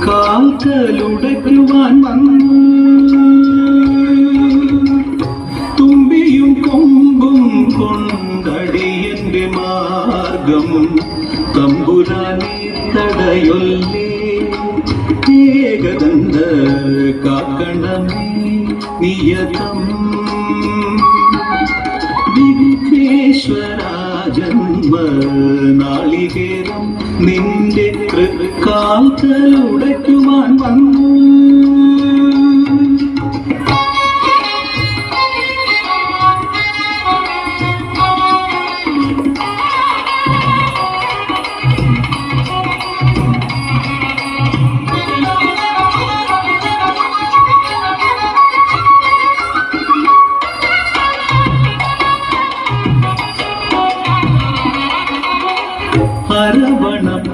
കാൽക്കലുടയ്ക്കുവാൻ വന്നു. തുമ്പിയും കൊമ്പും കൊണ്ടടിയന്റെ മാർഗം തമ്പുരാനെ തടയൊല്ലേ. ഏകദന്ത കാക്കണമേ നിയതം. വിഘ്നേശ്വരാ ജന്മ നാളികേരം നിന്റെ കാൽക്കലുടയ്ക്കുവാൻ വന്നു.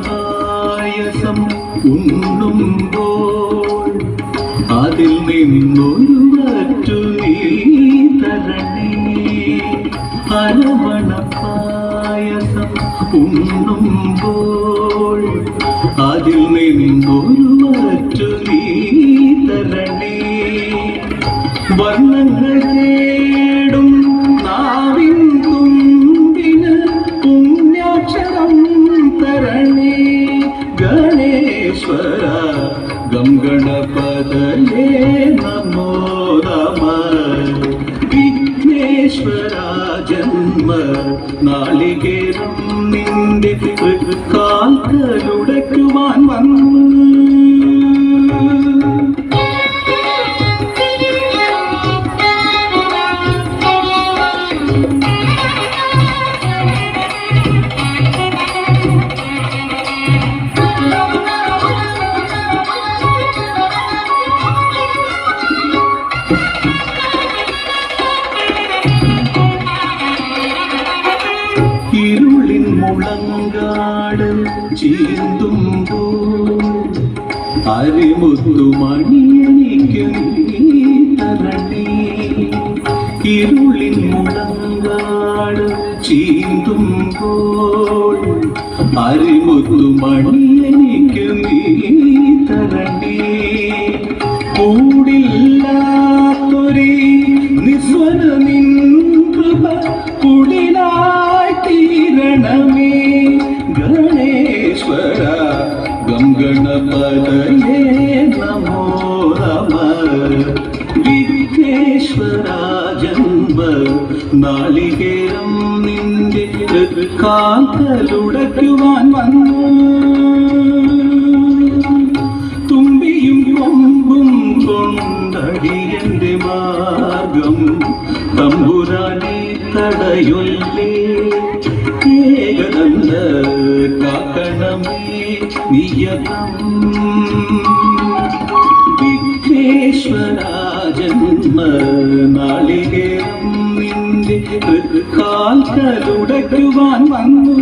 അരവണപ്പായസം ഉണ്ണുമ്പോൾ അതിൽ നിന്നൊരു വറ്റു നീ തരണേ. അരവണപ്പായസം ഉണ്ണുമ്പോൾ അതിൽ നിന്നൊരു വറ്റു നീ തരണേ. വർണ്ണങ്ങൾ തേടും നാവിൻ തുമ്പിന് പുണ്യാക്ഷരം തരണേ. ഗണേശ്വര ഗം ഗണപതയേ നമോ നമഃ. വിഘ്നേശ്വര ജന്മ നാളികേരം നിന്റെ കാൽക്കലുടയ്ക്കുവാൻ വന്നു. ഇരുളിൻ മുളങ്കാട് ചീന്തുമ്പോൾ അരിമുത്തുമണിയെനിക്ക് നീ തരണേ. ഇരുളിൻ മുളങ്കാട് ചീന്തുമ്പോൾ അരിമുത്തുമണിയെനിക്ക് നീ തരണേ. കൂടില്ലാത്തൊരു നിസ്വന നിൻ കൃപ കുടിലായി തീരണമേ. ഗണേശ്വര ഗം ഗണപതയേ നമോ നമഃ. വിഘ്നേശ്വര ജന്മ നാളികേരം നിന്റെ കാൽക്കലുടയ്ക്കുവാൻ വന്നു. തുമ്പിയും കൊമ്പും കൊണ്ടടിയന്റെ മാർഗം തമ്പുരാനെ തടയൊല്ലേ. ഏകദന്ത കാക്കണമേ നിയതം. വിഘ്നേശ്വര ജന്മ നാളികേരം നിന്റെ കാൽക്കലുടയ്ക്കുവാൻ വന്നു.